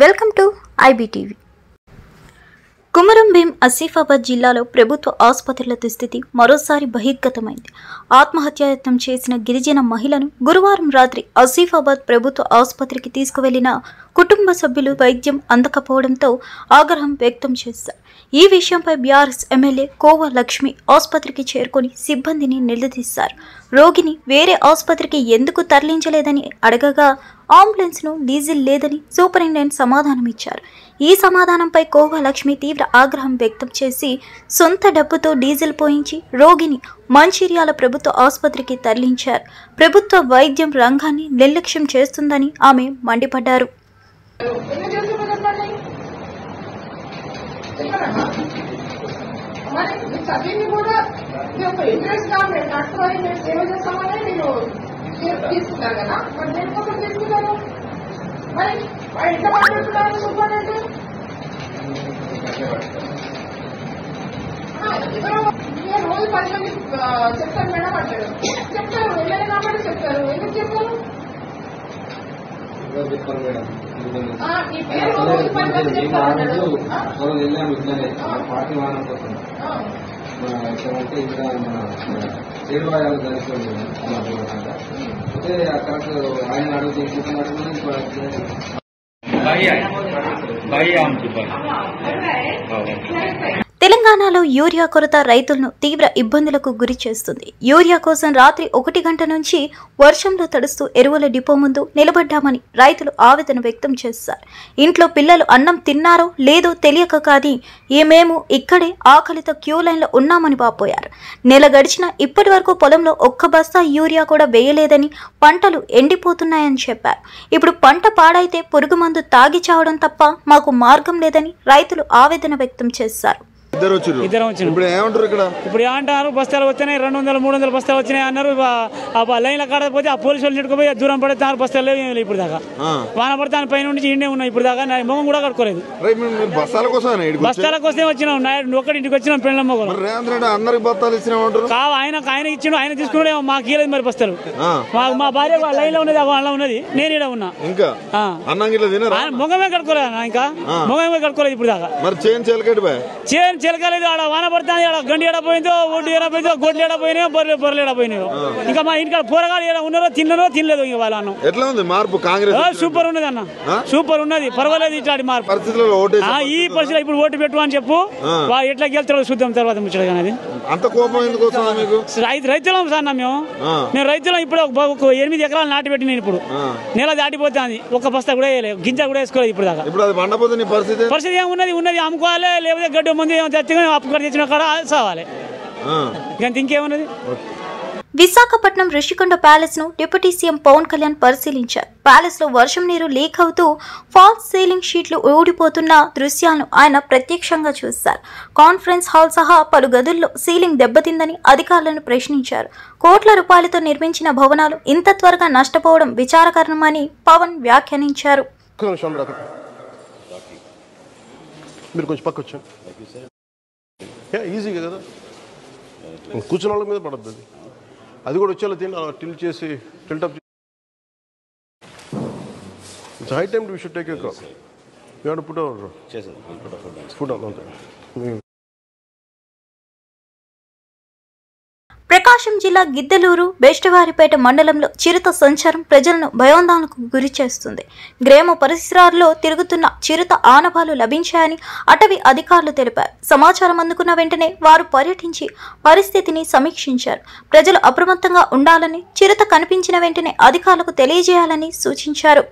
Welcome to IBTV. Komaram Bheem Asifabad జిల్లాలో ప్రభుత్వ ఆసుపత్రుల దుస్థితి మరోసారి బహిర్గతమైంది. ఆత్మహత్యాయత్నం చేసిన గిరిజన మహిళను గురువారం రాత్రి ఆసిఫాబాద్ ప్రభుత్వ ఆసుపత్రికి తీసుకువెళ్లిన కుటుంబ సభ్యులు వైద్యం అందకపోవడంతో ఆగ్రహం వ్యక్తం చేశారు. ఈ విషయంపై బీఆర్ఎస్ ఎమ్మెల్యే కోవ లక్ష్మి ఆసుపత్రికి చేరుకొని సిబ్బందిని నిలదీశారు. రోగిని వేరే ఆసుపత్రికి ఎందుకు తరలించలేదని అడగగా అంబులెన్స్ను డీజిల్ లేదని సూపరింటెండెంట్ సమాధానమిచ్చారు. ఈ సమాధానంపై కోవ లక్ష్మి తీవ్ర ఆగ్రహం వ్యక్తం చేసి సొంత డబ్బుతో డీజిల్ పోయించి రోగిని మంచిర్యాల ప్రభుత్వ ఆసుపత్రికి తరలించారు. ప్రభుత్వ వైద్యం రంగాన్ని నిర్లక్ష్యం చేస్తుందని ఆమె మండిపడ్డారు. రోజు 10 మంది చెప్తారు మేడం అంటాడు. చెప్తారు వెళ్ళాలి కాబట్టి చెప్తారు. ఎందుకు చెప్తారు? నీ పేరు రోజు 10 మంది చెప్తారు. తెలంగాణలో యూరియా కొరత రైతులను తీవ్ర ఇబ్బందులకు గురి చేస్తుంది. యూరియా కోసం రాత్రి 1 గంట నుంచి వర్షంలో తడుస్తూ ఎరువుల డిపో ముందు నిలబడ్డామని రైతులు ఆవేదన వ్యక్తం చేశారు. ఇంట్లో పిల్లలు అన్నం తిన్నారో లేదో తెలియక కాదు మేము ఇక్కడే ఆకలితో క్యూ లైన్లో ఉన్నామని వాపోయారు. నెల గడిచినా ఇప్పటి వరకు పొలంలో ఒక్క బస్తా యూరియా కూడా వేయలేదని, పంటలు ఎండిపోతున్నాయని చెప్పారు. ఇప్పుడు పంట పాడైతే పురుగు మందు తాగి చావడం తప్ప మాకు మార్గం లేదని రైతులు ఆవేదన వ్యక్తం చేశారు. ఇప్పుడు ఏమంటారు, బస్తాలు వచ్చినాయి 200-300 బస్తాలు వచ్చినాయి అన్నారు. లైన్ల కాడపోతే ఆ పోలీసు వాళ్ళు నెట్టుకుపోయి దూరం పడితే 6 బస్తాలు లేవు ఇప్పుడు దాకా. వాన పడితే ఆయన పైన నుంచి ఇండే ఉన్నాయి. ఇప్పుడు దాకా మొగం కూడా కట్టుకోలేదు. బస్తాల కోసమే వచ్చినాం. ఒక్కడింటికి వచ్చినాం. పెళ్ళ మొగలు ఆయన ఇచ్చిన ఆయన తీసుకున్నాడే మాకు ఇవ్వలేదు మరి బస్తాలు. మా భార్య లైన్ లో ఉన్నది, అలా ఉన్నది. నేను ఇక్కడ ఉన్నా. మొగమే కట్టుకోలేదు. ఇంకా మొగమే కట్టుకోలేదు ఇప్పుడు దాకా. చేను చెలకలేదు. ఆడ వాన పడుతుంది. ఆడ గండి ఎడపోయిందో, ఒడ్డు ఎడపోయిందో, గొడ్లు ఎడపోయినాయో, బొర్రెలు ఎడపోయినాయో. ఇంకా మా ఇంటికాడ పోరగాలు ఏడా ఉన్నారో తిన్నారో తినలేదు. ఇంకా వాళ్ళ అన్నం ఎట్లా ఉంది మార్పు? కాంగ్రెస్ సూపర్ ఉన్నది అన్న, సూపర్ ఉన్నది. పర్వాలేదు. ఇట్లాంటి మార్పు ఈ పరిస్థితిలో ఇప్పుడు ఓటు పెట్టు అని చెప్పు. వాళ్ళు ఎట్లా గెలుతారో చూద్దాం తర్వాత ముచ్చట. కానీ అంత కోపం ఎందుకు వస్తుంది మీకు? రైతులం సార్ మేము రైతులం. ఇప్పుడు 8 ఎకరాలు నాటి పెట్టి నేను ఇప్పుడు నెల దాటిపోతుంది. ఒక్క బస్తా కూడా వేయలేదు, గింజ కూడా వేసుకోలేదు ఇప్పుడు దాకా. పరిస్థితి ఏమున్నది అమ్ముకోవాలి, లేకపోతే గడ్డ ముందు అప్పుకడ తెచ్చిన కాడ సావాలి. ఇంకేమున్నది? విశాఖపట్నం ఋషికొండ ప్యాలెస్ ను డిప్యూటీ సీఎం పవన్ కళ్యాణ్ పరిశీలించారు. ప్యాలెస్ లో వర్షం నీరు లీక్ అవుతూ ఫాల్స్ సీలింగ్ షీట్లు ఊడిపోతున్న దృశ్యాలను ఆయన ప్రత్యక్షంగా చూశారు. కాన్ఫరెన్స్ హాల్ సహా పలు గదుల్లో సీలింగ్ దెబ్బతిందని అధికారులను ప్రశ్నించారు. కోట్ల రూపాయలతో నిర్మించిన భవనాలు ఇంత త్వరగా నష్టపోవడం విచారకరమని పవన్ వ్యాఖ్యానించారు. కూర్చున్న వాళ్ళ మీద పడుతుంది. అది కూడా వచ్చేలా టిల్ చేసి tilt up. It's high time we should take a call. You have to put our Prakasam జిల్లా గిద్దలూరు బెస్టవారిపేట మండలంలో చిరుత సంచారం ప్రజలను భయోందనకు గురి చేస్తుంది. గ్రామ పరిసరాల్లో తిరుగుతున్న చిరుత ఆనవాలు లభించాయని అటవీ అధికారులు తెలిపారు. సమాచారం అందుకున్న వెంటనే వారు పర్యటించి పరిస్థితిని సమీక్షించారు. ప్రజలు అప్రమత్తంగా ఉండాలని, చిరుత కనిపించిన వెంటనే అధికారులకు తెలియజేయాలని సూచించారు.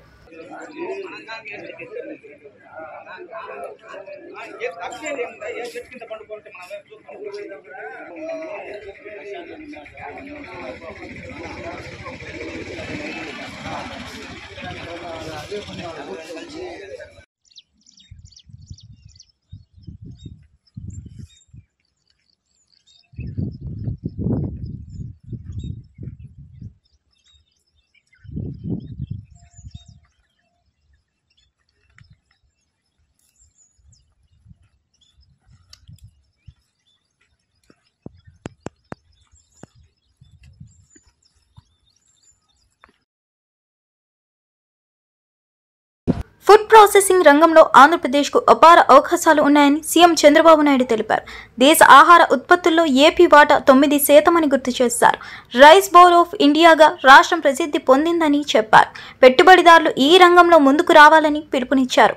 ప్రాసెసింగ్ రంగంలో ఆంధ్రప్రదేశ్కు అపార అవకాశాలు ఉన్నాయని సీఎం చంద్రబాబు నాయుడు తెలిపారు. దేశ ఆహార ఉత్పత్తుల్లో ఏపీ వాటా 9% అని గుర్తు చేశారు. రైస్ బౌల్ ఆఫ్ ఇండియాగా రాష్ట్రం ప్రసిద్ధి పొందిందని చెప్పారు. పెట్టుబడిదారులు ఈ రంగంలో ముందుకు రావాలని పిలుపునిచ్చారు.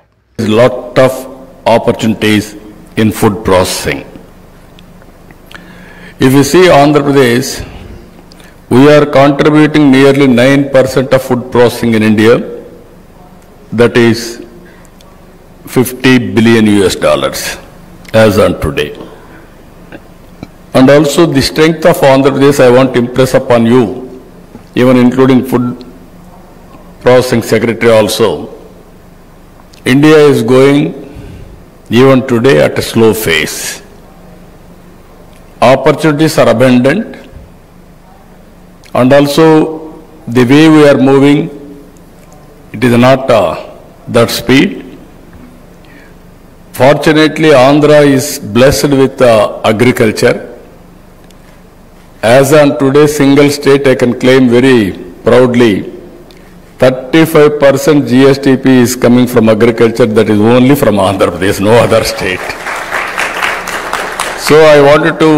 Lot of opportunities in food processing. If you see Andhra Pradesh, we are contributing nearly 9% of food processing in India. That is $50 billion as on today. And also the strength of Andhra Pradesh, I want to impress upon you, even including food processing secretary also. India is going even today at a slow pace. Opportunities are abundant, and also the way we are moving, it is not that speed. Fortunately, Andhra is blessed with agriculture. As on today, single state, I can claim very proudly, 35% GSTP is coming from agriculture. That is only from Andhra Pradesh, no other state. So I wanted to.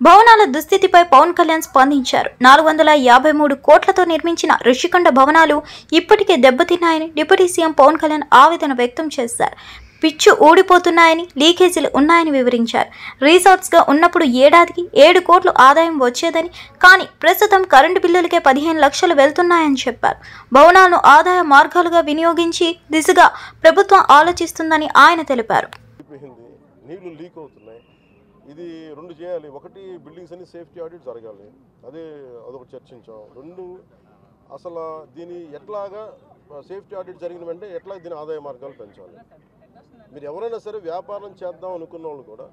భవనాల దుస్థితిపై పవన్ కళ్యాణ్ స్పందించారు. 453 కోట్లతో నిర్మించిన ఋషికొండ భవనాలు ఇప్పటికే దెబ్బతిన్నాయని deputy CM Pawan Kalyan ఆవేదన వ్యక్తం చేశారు. పిచ్చు ఊడిపోతున్నాయని, లీకేజీలు ఉన్నాయని వివరించారు. రిసార్ట్స్గా ఉన్నప్పుడు ఏడాదికి 7 కోట్లు ఆదాయం వచ్చేదని, కానీ ప్రస్తుతం కరెంటు బిల్లులకే 15 లక్షలు వెళ్తున్నాయని చెప్పారు. భవనాలను ఆదాయ మార్గాలుగా వినియోగించి దిశగా ప్రభుత్వం ఆలోచిస్తుందని ఆయన తెలిపారు. నీళ్లు లీక్ అవుతున్నాయి. ఇది 2 చేయాలి. ఒకటి బిల్డింగ్స్ అన్ని సేఫ్టీ ఆడిట్ జరగాలి, అదొకటి చర్చించాం. 2 అసలు దీని ఎట్లాగా సేఫ్టీ ఆడిట్ జరిగిన వెంటనే ఎట్లా దీని ఆదాయ మార్గాలు పెంచాలి. మీరు ఎవరైనా సరే వ్యాపారం చేద్దాం అనుకున్న వాళ్ళు కూడా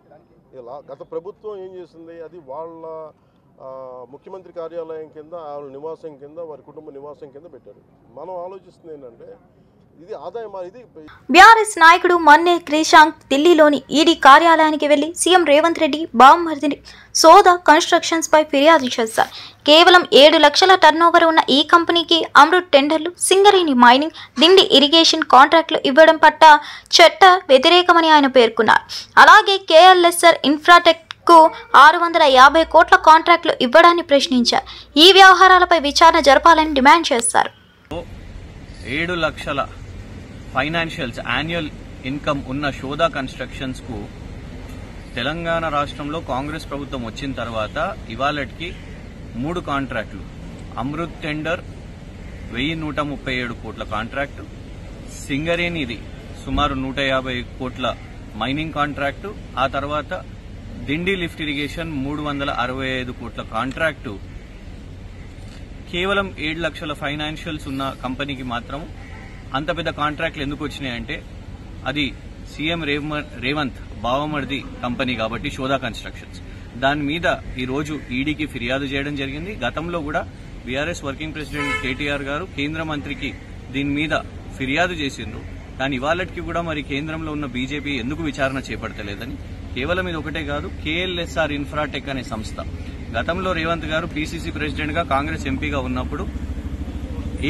ఇలా గత ప్రభుత్వం ఏం చేసింది, అది వాళ్ళ ముఖ్యమంత్రి కార్యాలయం కింద, వాళ్ళ నివాసం కింద, వారి కుటుంబ నివాసం కింద పెట్టారు. మనం ఆలోచిస్తుంది ఏంటంటే ఇది ఆదాయం. ఇది బీఆర్ఎస్ నాయకుడు మన్నే క్రిషాంక్ ఢిల్లీలోని ఈడీ కార్యాలయానికి వెళ్లి సీఎం రేవంత్ రెడ్డి బామ్మర్దిని సోదా కన్స్ట్రక్షన్స్ పై ఫిర్యాదు చేశారు. కేవలం 7 లక్షల టర్నోవర్ ఉన్న ఈ కంపెనీకి అమృత్ టెండర్లు, సింగరేణి మైనింగ్, దిండి ఇరిగేషన్ కాంట్రాక్టులు ఇవ్వడం పట్ల చట్ట వ్యతిరేకమని ఆయన పేర్కొన్నారు. అలాగే కేఎల్ఎస్ఆర్ ఇన్ఫ్రాటెక్ కు 650 కోట్ల కాంట్రాక్టులు ఇవ్వడాన్ని ప్రశ్నించారు. ఈ వ్యవహారాలపై విచారణ జరపాలని డిమాండ్ చేశారు. 7 లక్షల ఫైనాన్షియల్స్ యాన్యువల్ ఇన్కమ్ ఉన్న శోధా కన్స్ట్రక్షన్స్ కు తెలంగాణ రాష్ట్రంలో కాంగ్రెస్ ప్రభుత్వం వచ్చిన తర్వాత ఇవాళకి 3 కాంట్రాక్టులు, అమృత్ టెండర్ 1137 కోట్ల కాంట్రాక్టు, సింగరేణిది సుమారు 150 కోట్ల మైనింగ్ కాంట్రాక్టు, ఆ తర్వాత దిండి లిఫ్ట్ ఇరిగేషన్ 365 కోట్ల కాంట్రాక్టు. కేవలం 7 లక్షల ఫైనాన్షియల్స్ ఉన్న కంపెనీకి మాత్రం అంత పెద్ద కాంట్రాక్ట్లు ఎందుకు వచ్చినాయంటే అది సీఎం రేవంత్ బావమర్ది కంపెనీ కాబట్టి శోధా కన్స్ట్రక్షన్స్. దాని మీద ఈ రోజు ఈడీకి ఫిర్యాదు చేయడం జరిగింది. గతంలో కూడా బీఆర్ఎస్ వర్కింగ్ ప్రెసిడెంట్ కేటీఆర్ గారు కేంద్ర మంత్రికి దీని మీద ఫిర్యాదు చేసిండ్రు. కానీ ఇవాళకి కూడా మరి కేంద్రంలో ఉన్న బీజేపీ ఎందుకు విచారణ చేపడతలేదని. కేవలం ఇది ఒకటే కాదు, కేఎల్ఎస్ఆర్ ఇన్ఫ్రాటెక్ అనే సంస్థ గతంలో రేవంత్ గారు పీసీసీ ప్రెసిడెంట్ గా, కాంగ్రెస్ ఎంపీగా ఉన్నప్పుడు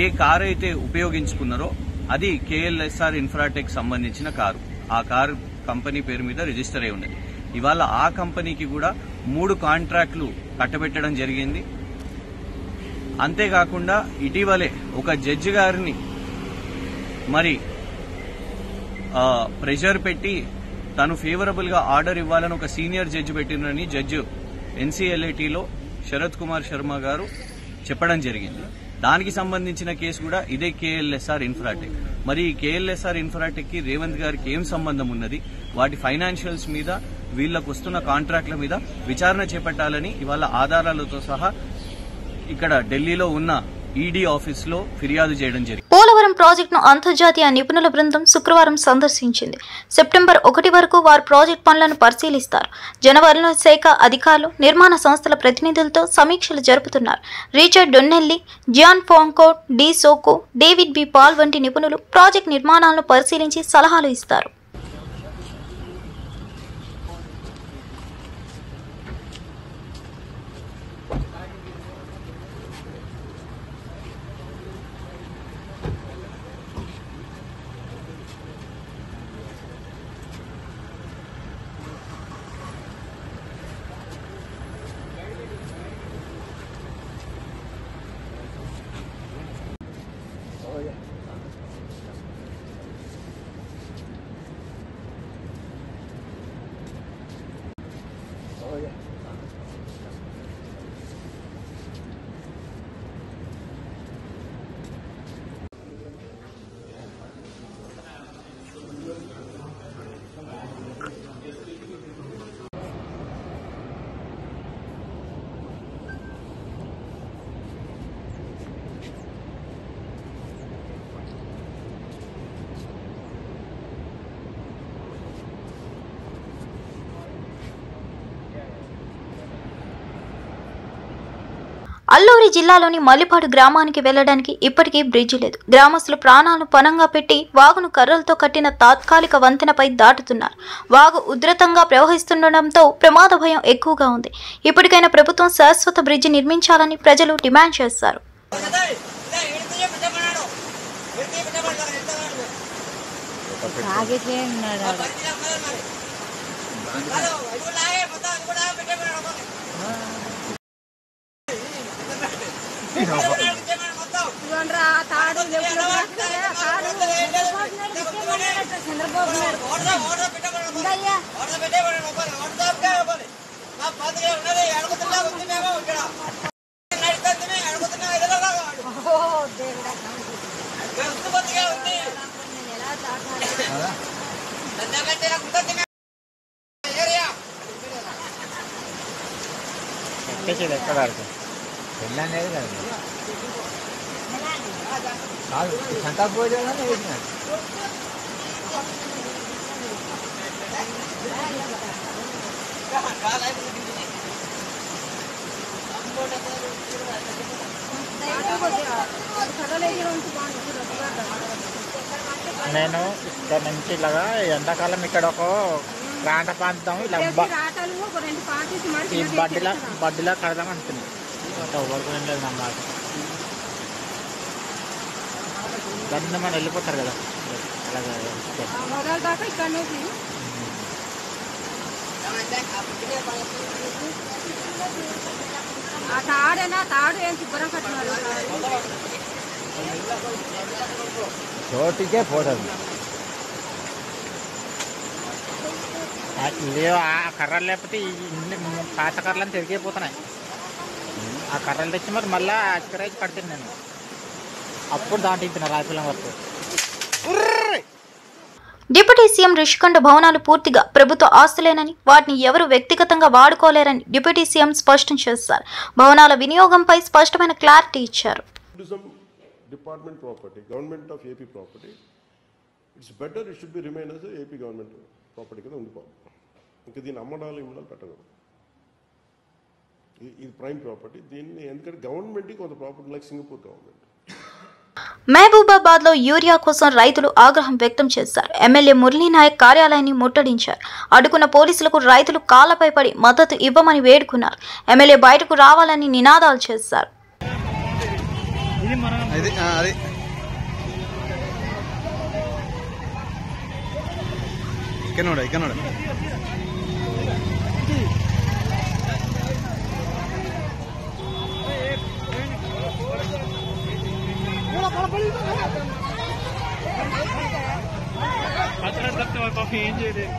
ఏ కారు అయితే ఉపయోగించుకున్నారో అది కేఎల్ఎస్ఆర్ ఇన్ఫ్రాటెక్ సంబంధించిన కారు. ఆ కారు కంపెనీ పేరు మీద రిజిస్టర్ అయి ఉన్నది. ఇవాళ ఆ కంపెనీకి కూడా 3 కాంట్రాక్టులు కట్టబెట్టడం జరిగింది. అంతేకాకుండా ఇటీవలే ఒక జడ్జి గారిని మరి ప్రెషర్ పెట్టి తను ఫేవరబుల్ గా ఆర్డర్ ఇవ్వాలని ఒక సీనియర్ జడ్జి పెట్టినని జడ్జి ఎన్సీఎల్ఏటీలో శరత్ కుమార్ శర్మ గారు చెప్పడం జరిగింది. దానికి సంబంధించిన కేసు కూడా ఇదే కేఎల్ఎస్ఆర్ ఇన్ఫ్రాటెక్. మరి ఈ కేఎల్ఎస్ఆర్ ఇన్ఫ్రాటెక్ కి రేవంత్ గారికి ఏం సంబంధం ఉన్నది, వాటి ఫైనాన్షియల్స్ మీద, వీళ్లకు వస్తున్న కాంట్రాక్ట్ల మీద విచారణ చేపట్టాలని ఇవాళ ఆధారాలతో సహా ఇక్కడ ఢిల్లీలో ఉన్న ఈడీ ఆఫీసులో ఫిర్యాదు చేయడం జరిగింది. పోలవరం ప్రాజెక్టును అంతర్జాతీయ నిపుణుల బృందం శుక్రవారం సందర్శించింది. సెప్టెంబర్ 1 వరకు వారు ప్రాజెక్టు పనులను పరిశీలిస్తారు. జనవరిలో శాఖ అధికారులు, నిర్మాణ సంస్థల ప్రతినిధులతో సమీక్షలు జరుపుతున్నారు. రిచర్డ్ డొన్నెల్లి, జియాన్ ఫాంకోట్, డి సోకో, డేవిడ్ బి పాల్ వంటి నిపుణులు ప్రాజెక్టు నిర్మాణాలను పరిశీలించి సలహాలు ఇస్తారు. అల్లూరి జిల్లాలోని మల్లిపాడు గ్రామానికి వెళ్లడానికి ఇప్పటికీ బ్రిడ్జి లేదు. గ్రామస్తులు ప్రాణాలను పణంగా పెట్టి వాగును కర్రలతో కట్టిన తాత్కాలిక వంతెనపై దాటుతున్నారు. వాగు ఉధృతంగా ప్రవహిస్తుండటంతో ప్రమాద భయం ఎక్కువగా ఉంది. ఇప్పటికైనా ప్రభుత్వం శాశ్వత బ్రిడ్జి నిర్మించాలని ప్రజలు డిమాండ్ చేశారు. నేను ఇక్కడ నుంచి ఇలాగా ఎండాకాలం ఇక్కడ ఒక ప్రాంత ప్రాంతం ఇలా ఈ బడ్డీలా కడదాం అనుకున్నాను. ఎవరికి లేదు నా మాట. దాన్ని మనం వెళ్ళిపోతారు కదా చోటికే పోతుంది. లేవు ఆ కర్రలు లేకపోతే పాత కర్రలను తిరిగిపోతున్నాయి. ఆ కర్రలు తెచ్చి మరి మళ్ళీ అచ్చకరైజ్ కడుతుంది. నేను అప్పుడు దాంట్లో రాయపిల్లం వరకు. డిప్యూటీ సీఎం రిషికొండ భవనాలు పూర్తిగా ప్రభుత్వ ఆస్తులేనని, వాటిని ఎవరు వ్యక్తిగతంగా వాడుకోలేరని డిప్యూటీ సీఎం స్పష్టం చేశారు. భవనాల వినియోగంపై స్పష్టమైన క్లారిటీ ఇచ్చారు. Department property, government of AP property, it's better it should be remain as a AP government property kada undi pao inka deen ammadalu immadalu pettagadu. This prime property deenni endukante government ki konta property like Singapore government. Mahabubabad లో urea కోసం రైతులు ఆగ్రహం వ్యక్తం చేశారు. MLA Murali Naik కార్యాలయాన్ని ముట్టడించారు. అడ్డుకున్న పోలీసులకు రైతులు కాళ్లపై పడి మద్దతు ఇవ్వమని వేడుకున్నారు. ఎమ్మెల్యే బయటకు రావాలని నినాదాలు చేశారు. ఏం చేయలేదు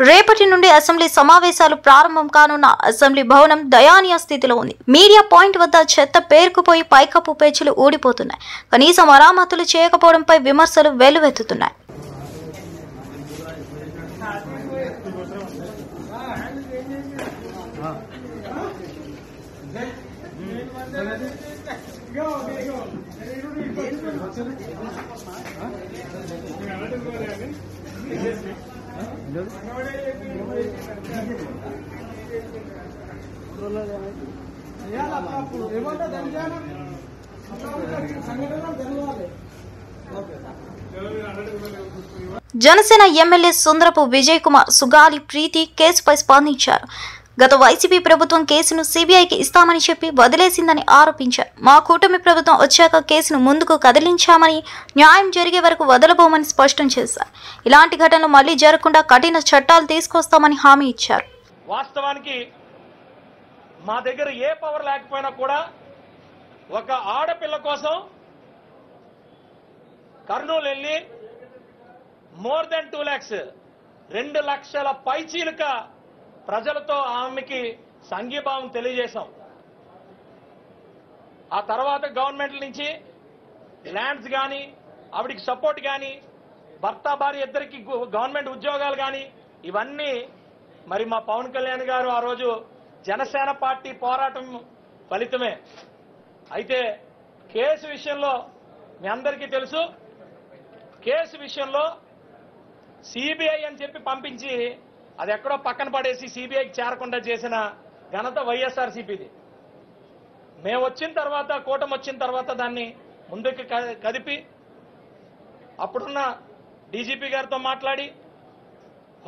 రేపటి నుండి అసెంబ్లీ సమావేశాలు ప్రారంభం కానున్న అసెంబ్లీ భవనం దయానీయ స్థితిలో ఉంది. మీడియా పాయింట్ వద్ద చెత్త పేరుకుపోయి పైకప్పు పేచీలు ఊడిపోతున్నాయి. కనీసం మరామతులు చేయకపోవడంపై విమర్శలు వెల్లువెత్తుతున్నాయి. జనసేన ఎమ్మెల్యే సుందరపు విజయ్ కుమార్ సుగాలి ప్రీతి కేసుపై స్పందించారు. గత వైసీపీ ప్రభుత్వం కేసును సిబిఐకి ఇస్తామని చెప్పి వదిలేసిందని ఆరోపించారు. మా కూటమి ప్రభుత్వం వచ్చాక కేసును ముందుకు కదిలించామని, న్యాయం జరిగే వరకు వదలబోమని స్పష్టం చేశారు. ఇలాంటి ఘటనలు మళ్లీ జరగకుండా కఠిన చట్టాలు తీసుకొస్తామని హామీ ఇచ్చారు. వాస్తవానికి మా దగ్గర ఏ పవర్ లేకపోయినా కూడా ఒక ఆడపిల్ల కోసం కర్నూలు వెళ్ళి మోర్ దెన్ 2 lakhs 2 లక్షల పైచీలక ప్రజలతో ఆమెకి సంఘీభావం తెలియజేశాం. ఆ తర్వాత గవర్నమెంట్ నుంచి ల్యాండ్స్ కానీ, ఆవిడికి సపోర్ట్ కానీ, భర్త భార్య ఇద్దరికి గవర్నమెంట్ ఉద్యోగాలు కానీ, ఇవన్నీ మరి మా పవన్ కళ్యాణ్ గారు ఆ రోజు జనసేన పార్టీ పోరాటం ఫలితమే. అయితే కేసు విషయంలో మీ అందరికీ తెలుసు, కేసు విషయంలో సిబిఐ అని చెప్పి పంపించి అది ఎక్కడో పక్కన పడేసి సిబిఐకి చేరకుండా చేసిన ఘనత వైఎస్ఆర్సీపీది. మేము వచ్చిన తర్వాత, కూటమి వచ్చిన తర్వాత దాన్ని ముందుకు కదిపి అప్పుడున్న డీజీపీ గారితో మాట్లాడి,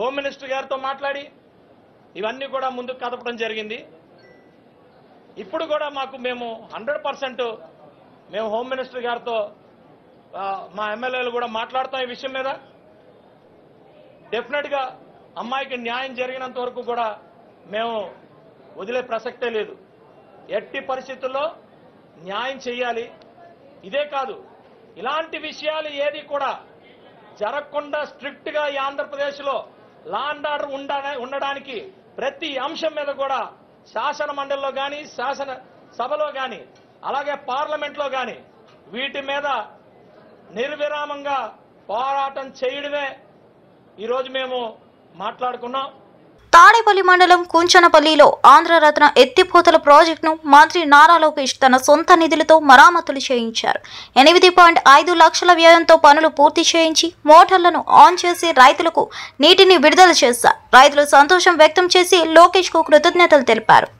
హోమ్ మినిస్టర్ గారితో మాట్లాడి ఇవన్నీ కూడా ముందుకు కదపడం జరిగింది. ఇప్పుడు కూడా మేము 100% మేము హోమ్ మినిస్టర్ గారితో మా ఎమ్మెల్యేలు కూడా మాట్లాడతాం ఈ విషయం మీద. డెఫినెట్ గా అమ్మాయికి న్యాయం జరిగినంత వరకు కూడా మేము వదిలే ప్రసక్తే లేదు. ఎట్టి పరిస్థితుల్లో న్యాయం చేయాలి. ఇదే కాదు, ఇలాంటి విషయాలు ఏది కూడా జరగకుండా స్ట్రిక్ట్ గా ఈ ఆంధ్రప్రదేశ్లో లా అండ్ ఆర్డర్ ఉండడానికి ప్రతి అంశం మీద కూడా శాసన మండలిలో కానీ, శాసన సభలో కానీ, అలాగే పార్లమెంట్లో కానీ వీటి మీద నిర్విరామంగా పోరాటం చేయడమే ఈరోజు మేము మాట్లాడుకున్నాం. తాడేపల్లి మండలం కుంచనపల్లిలో ఆంధ్రరత్న ఎత్తిపోతల ప్రాజెక్టును మంత్రి నారా లోకేష్ తన సొంత నిధులతో మరామతులు చేయించారు. 8.5 లక్షల వ్యయంతో పనులు పూర్తి చేయించి మోటార్లను ఆన్ చేసి రైతులకు నీటిని విడుదల చేశారు. రైతులు సంతోషం వ్యక్తం చేసి లోకేష్ కు కృతజ్ఞతలు తెలిపారు.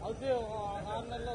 అయితే 6 నెలల్లో